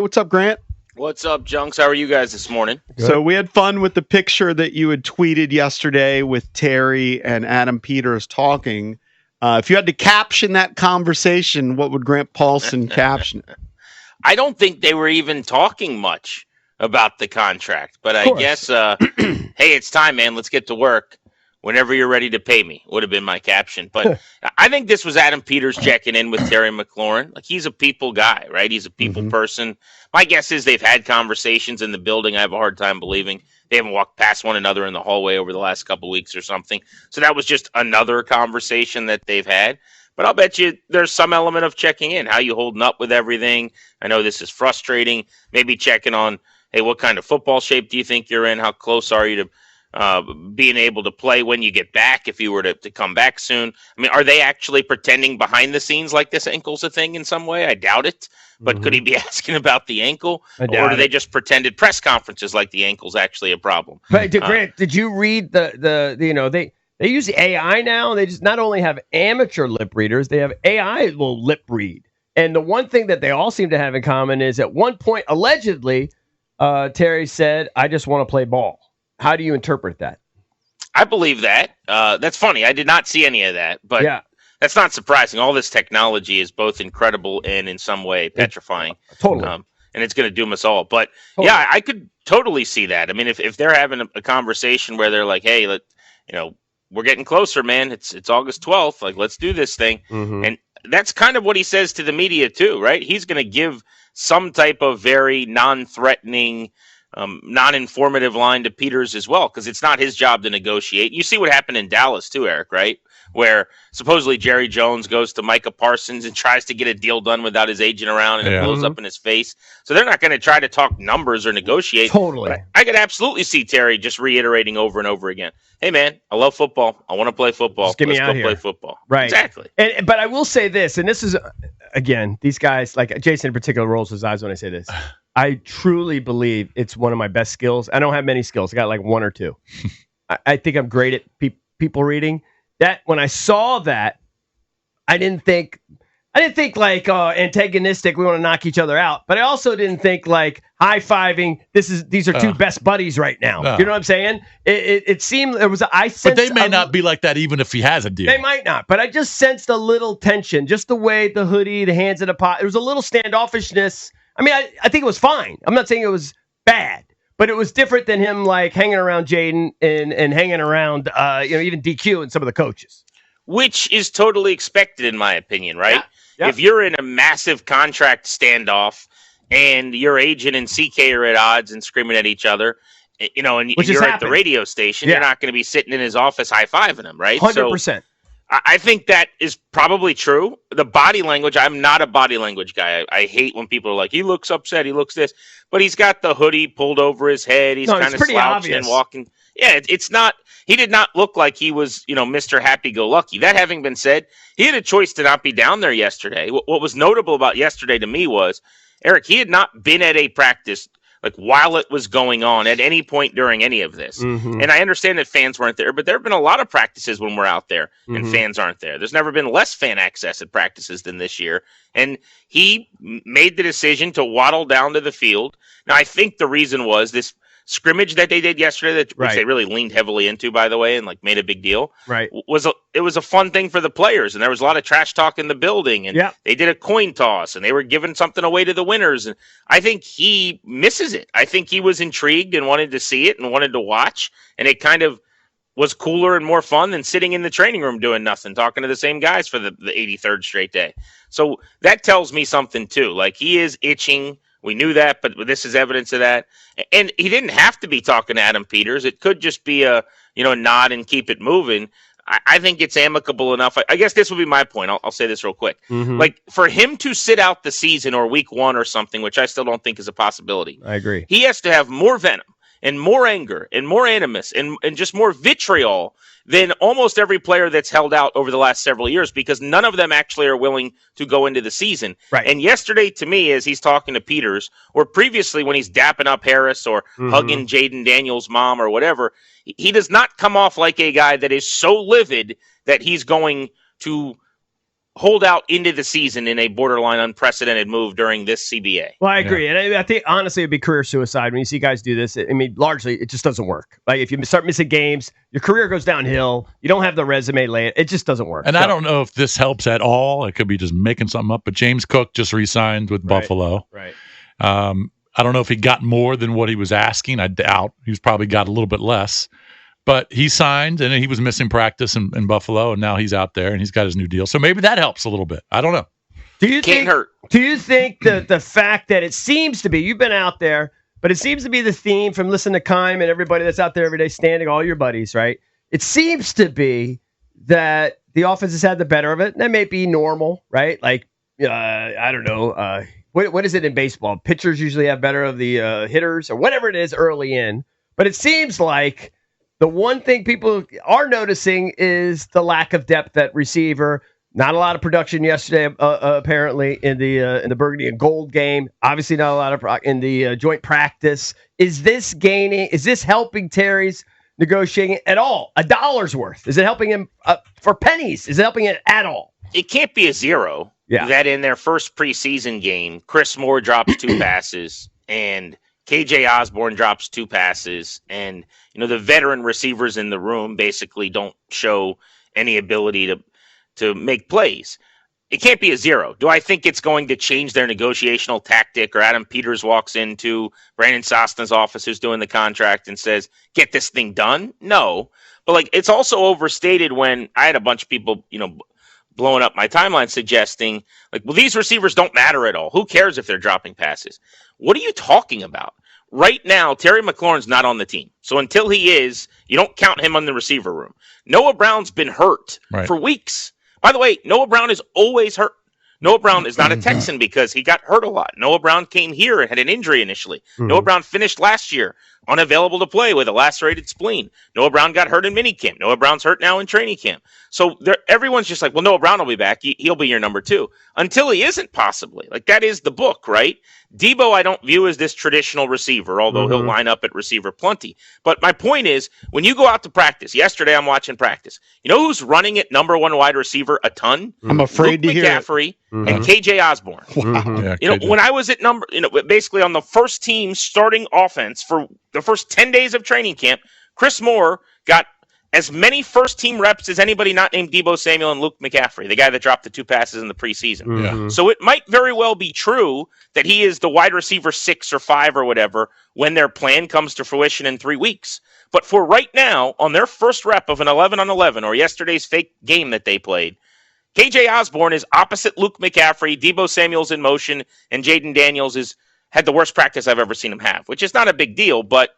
What's up, Grant? What's up, Junks? How are you guys this morning? Good. So we had fun with the picture that you had tweeted yesterday with Terry and Adam Peters talking. If you had to caption that conversation, what would Grant Paulsen caption it? I don't think they were even talking much about the contract, but I guess, hey, it's time, man. Let's get to work. Whenever you're ready to pay me, would have been my caption. But I think this was Adam Peters checking in with Terry McLaurin. Like, he's a people guy, right? He's a people person. My guess is they've had conversations in the building. I have a hard time believing they haven't walked past one another in the hallway over the last couple of weeks or something. So that was just another conversation that they've had. But I'll bet you there's some element of checking in. How you holding up with everything? I know this is frustrating. Maybe checking on, hey, what kind of football shape do you think you're in? How close are you to being able to play when you get back, if you were to come back soon? I mean, are they actually pretending behind the scenes like this ankle's a thing in some way? I doubt it. But could he be asking about the ankle? Or do they just pretend at press conferences like the ankle's actually a problem? But Grant, did you read the they use AI now? They just not only have amateur lip readers, they have AI will lip read. And the one thing that they all seem to have in common is at one point, allegedly, Terry said, "I just want to play ball." How do you interpret that? I believe that. That's funny. I did not see any of that, but that's not surprising. All this technology is both incredible and in some way petrifying. Totally. And it's going to doom us all. But yeah, I could totally see that. I mean, if they're having a conversation where they're like, hey, we're getting closer, man. It's August 12th. Like, let's do this thing. And that's kind of what he says to the media too, right? He's going to give some type of very non-threatening, non-informative line to Peters as well, because it's not his job to negotiate. You see what happened in Dallas too, Eric, right? Where supposedly Jerry Jones goes to Micah Parsons and tries to get a deal done without his agent around, and it blows up in his face. So they're not going to try to talk numbers or negotiate. Totally. But I could absolutely see Terry just reiterating over and over again, hey, man, I love football. I want to play football. Just get me Let's out go here. play football. Right. Exactly. But I will say this, and this is, again, these guys, like Jason in particular, rolls his eyes when I say this. I truly believe it's one of my best skills. I don't have many skills. I got like one or two. I think I'm great at people reading. That when I saw that, I didn't think like antagonistic. We want to knock each other out, but I also didn't think like high-fiving. These are two best buddies right now. No. You know what I'm saying? It seemed there was but they may not be like that even if he has a deal. They might not, but I just sensed a little tension, just the way the hoodie, the hands in the pot. There was a little standoffishness. I mean, I think it was fine. I'm not saying it was bad, but it was different than him like hanging around Jaden and hanging around, even DQ and some of the coaches. Which is totally expected, in my opinion, right? Yeah. If you're in a massive contract standoff and your agent and CK are at odds and screaming at each other, and you're at the radio station, you're not going to be sitting in his office high-fiving him, right? 100%. So I think that is probably true. The body language, I'm not a body language guy. I hate when people are like, he looks upset, he looks this. But he's got the hoodie pulled over his head. He's kind of slouching and walking. Yeah, it's not – he did not look like he was, Mr. Happy-Go-Lucky. That having been said, he had a choice to not be down there yesterday. What was notable about yesterday to me was, Eric, he had not been at a practice – like while it was going on at any point during any of this. And I understand that fans weren't there, but there have been a lot of practices when we're out there and fans aren't there. There's never been less fan access at practices than this year. And he made the decision to waddle down to the field. Now, I think the reason was this scrimmage that they did yesterday, which they really leaned heavily into, by the way, and like made a big deal. Right. It was a fun thing for the players, and there was a lot of trash talk in the building, and they did a coin toss, and they were giving something away to the winners. And I think he misses it. I think he was intrigued and wanted to see it and wanted to watch, and it kind of was cooler and more fun than sitting in the training room doing nothing, talking to the same guys for the 83rd straight day. So that tells me something too. Like, he is itching. We knew that, but this is evidence of that. And he didn't have to be talking to Adam Peters. It could just be a nod and keep it moving. I think it's amicable enough. I guess this would be my point. I'll say this real quick. Like, for him to sit out the season or week one or something, which I still don't think is a possibility. I agree. He has to have more venom and more anger and more animus and just more vitriol than almost every player that's held out over the last several years, because none of them actually are willing to go into the season. Right. And yesterday, to me, as he's talking to Peters, or previously when he's dapping up Harris or hugging Jaden Daniels' mom or whatever, he does not come off like a guy that is so livid that he's going to holdout into the season in a borderline unprecedented move during this CBA. Well, I agree. And I think, honestly, it'd be career suicide when you see guys do this. I mean, largely, it just doesn't work. Like, if you start missing games, your career goes downhill. You don't have the resume laid. It just doesn't work. And I don't know if this helps at all. It could be just making something up. But James Cook just re-signed with Buffalo. Right. I don't know if he got more than what he was asking. I doubt. He's probably got a little bit less. But he signed, and he was missing practice in Buffalo, and now he's out there, and he's got his new deal. So maybe that helps a little bit. I don't know. Do you think the fact that it seems to be, you've been out there, but it seems to be the theme from listening to Keim and everybody that's out there every day standing, all your buddies, right? It seems to be that the offense has had the better of it. That may be normal, right? Like, I don't know. What is it in baseball? Pitchers usually have better of the hitters or whatever it is early in. But it seems like the one thing people are noticing is the lack of depth at receiver. Not a lot of production yesterday, apparently, in the Burgundy and Gold game. Obviously, not a lot of in the joint practice. Is this helping Terry's negotiating at all? $1's worth? Is it helping him for pennies? Is it helping it at all? It can't be a zero. Yeah. That in their first preseason game, Chris Moore drops 2 passes and KJ Osborne drops 2 passes, and the veteran receivers in the room basically don't show any ability to make plays. It can't be a zero. Do I think it's going to change their negotiational tactic, or Adam Peters walks into Brandon Sosna's office, who's doing the contract, and says, "Get this thing done"? No, but it's also overstated when I had a bunch of people, blowing up my timeline suggesting, well, these receivers don't matter at all. Who cares if they're dropping passes? What are you talking about? Right now, Terry McLaurin's not on the team. So until he is, you don't count him on the receiver room. Noah Brown's been hurt for weeks. By the way, Noah Brown is always hurt. Noah Brown is not a Texan because he got hurt a lot. Noah Brown came here and had an injury initially. Noah Brown finished last year unavailable to play with a lacerated spleen. Noah Brown got hurt in minicamp. Noah Brown's hurt now in training camp. So everyone's just like, well, Noah Brown will be back. He'll be your number 2. Until he isn't, possibly. That is the book, right? Debo I don't view as this traditional receiver, although he'll line up at receiver plenty. But my point is, when you go out to practice, yesterday I'm watching practice, you know who's running at number 1 wide receiver a ton? I'm afraid Luke to McCaffrey hear and KJ Osborne. Wow. Yeah, When I was at basically on the first team starting offense for the first 10 days of training camp, Chris Moore got as many first-team reps as anybody not named Deebo Samuel and Luke McCaffrey, the guy that dropped the 2 passes in the preseason. Yeah. So it might very well be true that he is the wide receiver 6 or 5 or whatever when their plan comes to fruition in 3 weeks. But for right now, on their first rep of an 11-on-11 or yesterday's fake game that they played, KJ Osborne is opposite Luke McCaffrey, Deebo Samuel's in motion, and Jaden Daniels had the worst practice I've ever seen him have, which is not a big deal, but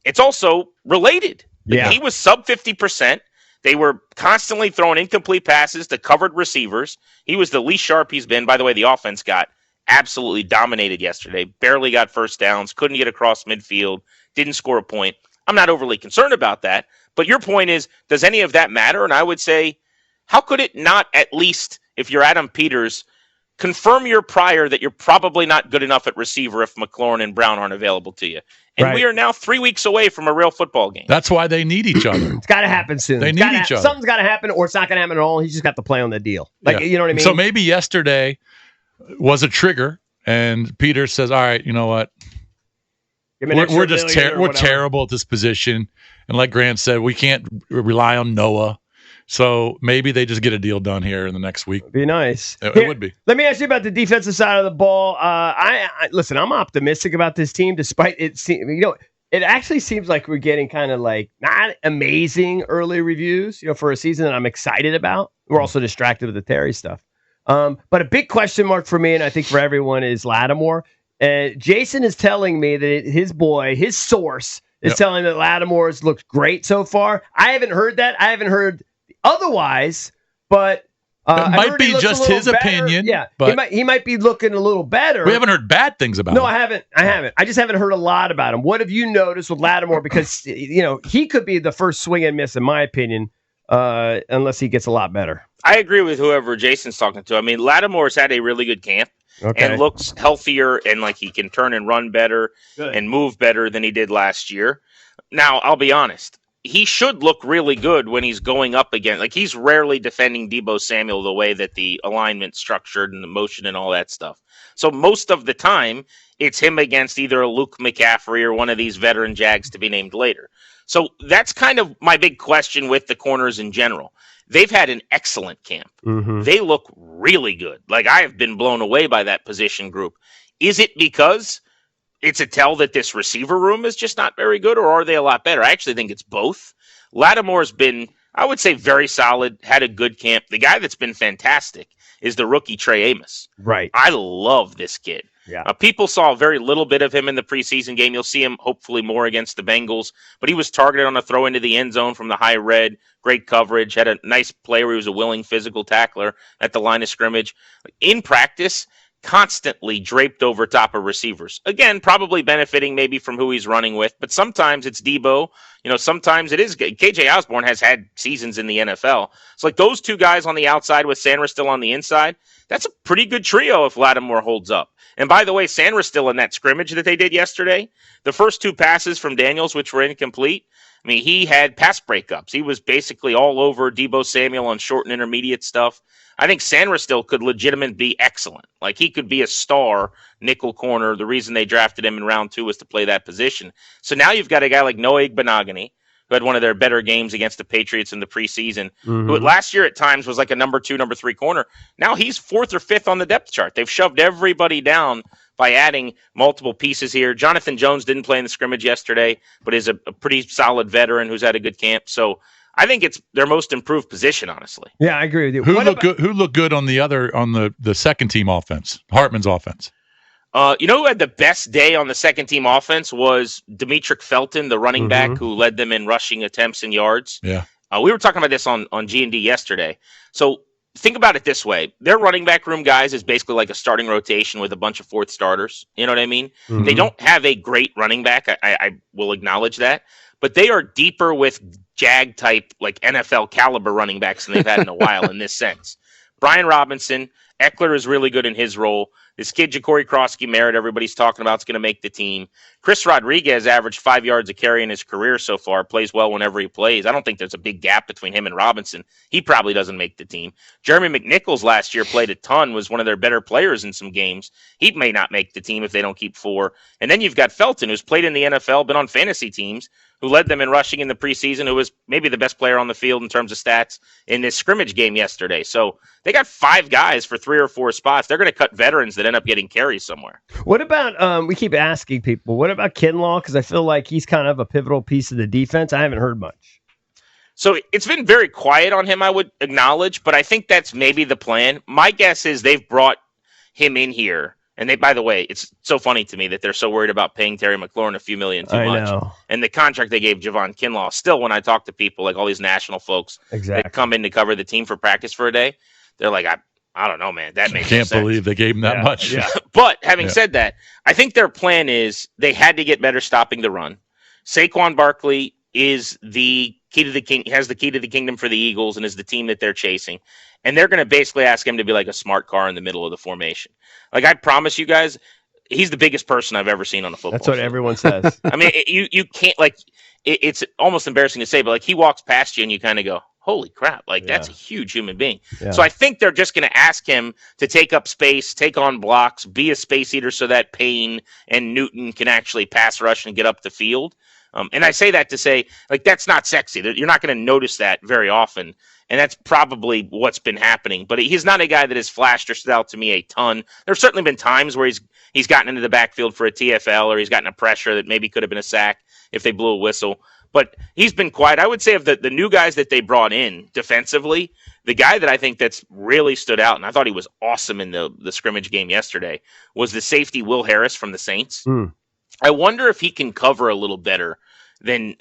it's also related. Yeah. He was sub 50%. They were constantly throwing incomplete passes to covered receivers. He was the least sharp he's been. By the way, the offense got absolutely dominated yesterday. Barely got first downs, couldn't get across midfield, didn't score a point. I'm not overly concerned about that. But your point is, does any of that matter? And I would say, how could it not, at least if you're Adam Peters, confirm your prior that you're probably not good enough at receiver if McLaurin and Brown aren't available to you? And we are now 3 weeks away from a real football game. That's why they need each other. It's got to happen soon. They need each other. Something's got to happen, or it's not going to happen at all. He's just got to play on the deal. You know what I mean? So maybe yesterday was a trigger, and Peter says, all right, you know what? We're just we're terrible at this position. And like Grant said, we can't rely on Noah. So maybe they just get a deal done here in the next week. Be nice. It would be. Let me ask you about the defensive side of the ball. Listen, I'm optimistic about this team, despite it. It actually seems like we're getting kind of not amazing early reviews, for a season that I'm excited about. We're also distracted with the Terry stuff. But a big question mark for me, and I think for everyone, is Lattimore. Jason is telling me that his source is telling that Lattimore's looked great so far. I haven't heard that. I haven't heard otherwise, but it might be just his opinion. Yeah, but he might be looking a little better. We haven't heard bad things about him. No, I haven't. I just haven't heard a lot about him. What have you noticed with Lattimore? Because he could be the first swing and miss, in my opinion, unless he gets a lot better. I agree with whoever Jason's talking to. I mean, Lattimore's had a really good camp and looks healthier and like he can turn and run better and move better than he did last year. Now, I'll be honest. he should look really good when he's going up again. Like, he's rarely defending Deebo Samuel the way that the alignment's structured and the motion and all that stuff. So most of the time, it's him against either a Luke McCaffrey or one of these veteran Jags to be named later. So that's kind of my big question with the corners in general. They've had an excellent camp. Mm-hmm. They look really good. Like, I have been blown away by that position group. Is it because it's a tell that this receiver room is just not very good, or are they a lot better? I actually think it's both. Lattimore's been, I would say, very solid, had a good camp. The guy that's been fantastic is the rookie Trey Amos. Right. I love this kid. Yeah. People saw very little bit of him in the preseason game. You'll see him hopefully more against the Bengals, but he was targeted on a throw into the end zone from the high red. Great coverage. Had a nice play where he was a willing physical tackler at the line of scrimmage. In practice, constantly draped over top of receivers. Again, probably benefiting maybe from who he's running with, but sometimes it's Deebo. Sometimes it is. KJ Osborne has had seasons in the NFL. It's like those two guys on the outside with Sanders still on the inside. That's a pretty good trio if Lattimore holds up. And by the way, Sanders still in that scrimmage that they did yesterday. The first two passes from Daniels, which were incomplete, I mean, he had pass breakups. He was basically all over Deebo Samuel on short and intermediate stuff. I think Sanders still could legitimately be excellent. Like, he could be a star nickel corner. The reason they drafted him in round 2 was to play that position. So now you've got a guy like Noah Igbenogany, who had one of their better games against the Patriots in the preseason, who last year at times was like a number 2, number 3 corner. Now he's 4th or 5th on the depth chart. They've shoved everybody down by adding multiple pieces here. Jonathan Jones didn't play in the scrimmage yesterday, but is a pretty solid veteran who's had a good camp. So I think it's their most improved position, honestly. Yeah, I agree with you. Who looked good on the second team offense, Hartman's offense? Who had the best day on the second team offense was Demetric Felton, the running back who led them in rushing attempts and yards. Yeah. We were talking about this on G&D yesterday. So think about it this way. Their running back room, guys, is basically like a starting rotation with a bunch of fourth starters. You know what I mean? Mm-hmm. They don't have a great running back. I will acknowledge that. But they are deeper with Jag-type, like NFL caliber running backs than they've had in a while in this sense. Brian Robinson, Eckler is really good in his role. This kid, Ja'Cory Krosky-Merritt, everybody's talking about, is going to make the team. Chris Rodriguez averaged 5 yards a carry in his career so far, plays well whenever he plays. I don't think there's a big gap between him and Robinson. He probably doesn't make the team. Jeremy McNichols last year played a ton, was one of their better players in some games. He may not make the team if they don't keep 4. And then you've got Felton, who's played in the NFL, been on fantasy teams, who led them in rushing in the preseason, who was maybe the best player on the field in terms of stats in this scrimmage game yesterday. So they got 5 guys for 3 or 4 spots. They're going to cut veterans that end up getting carries somewhere. What about, we keep asking people, what about Kinlaw? Because I feel like he's kind of a pivotal piece of the defense. I haven't heard much. So it's been very quiet on him, I would acknowledge, but I think that's maybe the plan. My guess is they've brought him in here. And they, by the way, it's so funny to me that they're so worried about paying Terry McLaurin a few million too much. Know. And the contract they gave Javon Kinlaw, still when I talk to people, like all these national folks that come in to cover the team for practice for a day, they're like, I don't know, man. That makes no sense. Can't believe they gave him that much. Yeah. But having said that, I think their plan is they had to get better stopping the run. Saquon Barkley is the key to the king, has the key to the kingdom for the Eagles and is the team that they're chasing. And they're going to basically ask him to be like a smart car in the middle of the formation. Like, I promise you guys, he's the biggest person I've ever seen on a football That's what field. Everyone says. I mean, you can't, like, it's almost embarrassing to say, but like, he walks past you and you kind of go, holy crap, like, that's a huge human being. Yeah. So I think they're just going to ask him to take up space, take on blocks, be a space eater so that Payne and Newton can actually pass rush and get up the field. And I say that to say, like, that's not sexy. You're not going to notice that very often. And that's probably what's been happening. But he's not a guy that has flashed or stood out to me a ton. There's certainly been times where he's gotten into the backfield for a TFL or he's gotten a pressure that maybe could have been a sack if they blew a whistle. But he's been quiet. I would say of the new guys that they brought in defensively, the guy that I think that's really stood out, and I thought he was awesome in the scrimmage game yesterday, was the safety Will Harris from the Saints. I wonder if he can cover a little better than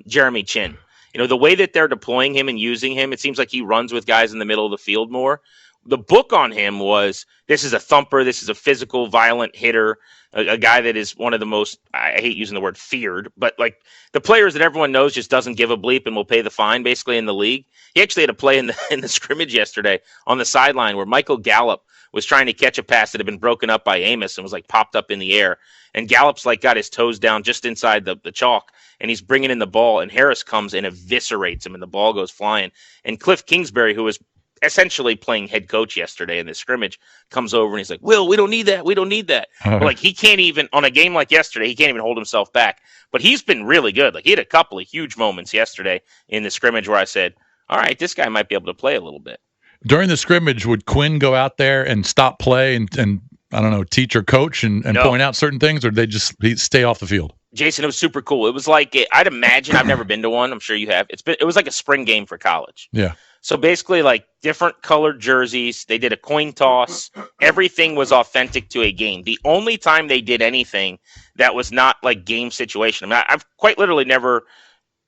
Jeremy Chin. You know, the way that they're deploying him and using him, it seems like he runs with guys in the middle of the field more. The book on him was, this is a thumper, this is a physical, violent hitter, a guy that is one of the most, I hate using the word feared, but like the players that everyone knows just doesn't give a bleep and will pay the fine basically in the league. He actually had a play in the scrimmage yesterday on the sideline where Michael Gallup was trying to catch a pass that had been broken up by Amos and was like popped up in the air. And Gallup's like got his toes down just inside the chalk, and he's bringing in the ball, and Harris comes and eviscerates him, and the ball goes flying. And Cliff Kingsbury, who was essentially playing head coach yesterday in this scrimmage, comes over and he's like, Will, we don't need that. We don't need that. But like, he can't even, on a game like yesterday, he can't even hold himself back. But he's been really good. Like, he had a couple of huge moments yesterday in the scrimmage where I said, all right, this guy might be able to play a little bit. During the scrimmage, would Quinn go out there and stop play and I don't know, teach or coach and point out certain things, or did they just stay off the field? Jason, it was super cool. It was like, I'd imagine, I've never been to one. I'm sure you have. It was like a spring game for college. Yeah. So basically, like, different colored jerseys. They did a coin toss. Everything was authentic to a game. The only time they did anything that was not like game situation, I mean, I've quite literally never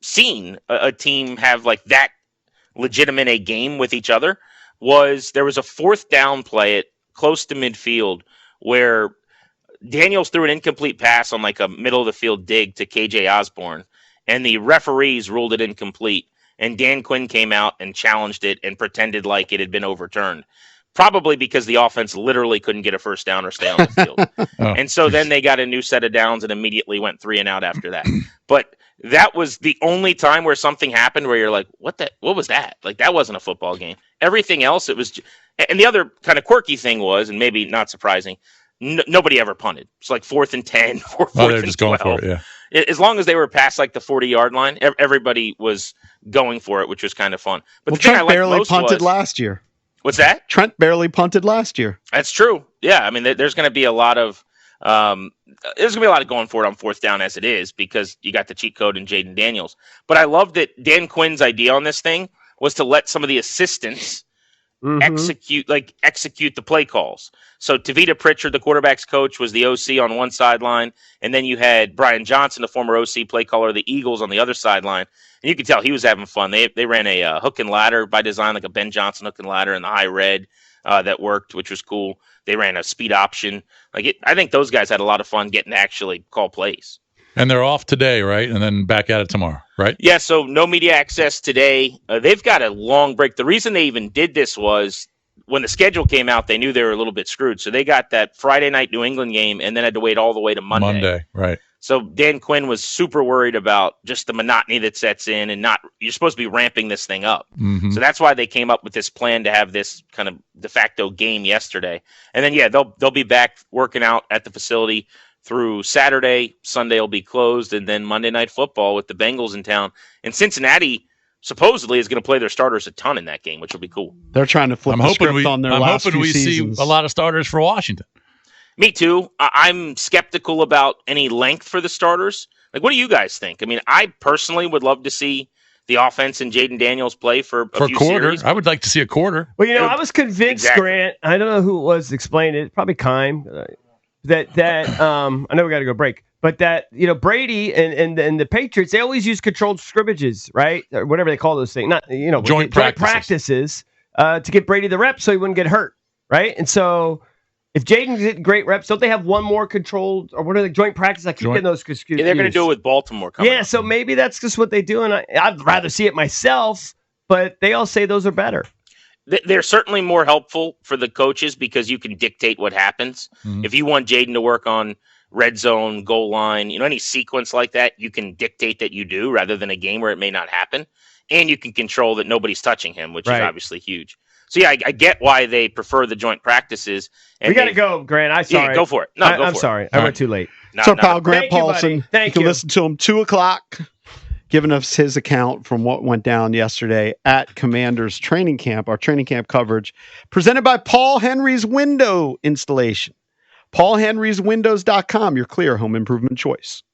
seen a team have like that legitimate a game with each other, was there was a 4th down play at close to midfield where Daniels threw an incomplete pass on like a middle of the field dig to KJ Osborne, and the referees ruled it incomplete. And Dan Quinn came out and challenged it and pretended like it had been overturned, probably because the offense literally couldn't get a first down or stay on the field. And so then they got a new set of downs and immediately went 3 and out after that. But that was the only time where something happened where you're like, what was that? Like, that wasn't a football game. Everything else, it was. And the other kind of quirky thing was, and maybe not surprising, nobody ever punted. It's like 4th and 10, 4th they're and just 12. going for it, yeah. As long as they were past like the 40-yard line, everybody was going for it, which was kind of fun. But well, the thing Trent I liked barely most punted was, last year. What's that? Trent barely punted last year. That's true. Yeah, I mean, there's going to be a lot of going for it on 4th down as it is, because you got the cheat code in Jaden Daniels. But I love that Dan Quinn's idea on this thing was to let some of the assistants execute the play calls. So Tavita Pritchard, the quarterback's coach, was the OC on one sideline, and then you had Brian Johnson, the former OC play caller of the Eagles, on the other sideline. And you could tell he was having fun. They ran a hook and ladder by design, like a Ben Johnson hook and ladder in the high red that worked, which was cool. They ran a speed option. I think those guys had a lot of fun getting to actually call plays. And they're off today, right? And then back at it tomorrow, right? Yeah, so no media access today. They've got a long break. The reason they even did this was when the schedule came out, they knew they were a little bit screwed. So they got that Friday night New England game and then had to wait all the way to Monday. Monday, right. So Dan Quinn was super worried about just the monotony that sets in, and you're supposed to be ramping this thing up. Mm-hmm. So that's why they came up with this plan to have this kind of de facto game yesterday. And then, yeah, they'll be back working out at the facility through Saturday. Sunday will be closed, and then Monday Night Football with the Bengals in town. And Cincinnati supposedly is going to play their starters a ton in that game, which will be cool. They're trying to flip the script on their last few seasons. See a lot of starters for Washington. Me too. I'm skeptical about any length for the starters. Like, what do you guys think? I mean, I personally would love to see the offense and Jaden Daniels play for a few quarter. series. I would like to see a quarter. Well, I was convinced, Exactly. Grant. I don't know who it was explaining it. Probably Kime. That I know we got to go break, but that Brady and the Patriots, they always use controlled scrimmages, right, or whatever they call those things. Not joint practices to get Brady the reps so he wouldn't get hurt, right? And so if Jaden's getting great reps, don't they have one more controlled, or what are the joint practice? I keep getting those confused. Yeah, they're going to do it with Baltimore coming up. So maybe that's just what they do, and I'd rather see it myself, but they all say those are better. They're certainly more helpful for the coaches because you can dictate what happens. Mm-hmm. If you want Jaden to work on red zone, goal line, any sequence like that, you can dictate that you do rather than a game where it may not happen. And you can control that nobody's touching him, which is obviously huge. So, yeah, I get why they prefer the joint practices. And we got to go, Grant. I'm sorry. Yeah, go for it. No, I'm sorry. I went too late. So, pal, Grant Paulsen. Thank you. You Can listen to him 2:00, giving us his account from what went down yesterday at Commanders training camp, our training camp coverage, presented by Paul Henry's Window Installation. PaulHenry'sWindows.com, your clear home improvement choice.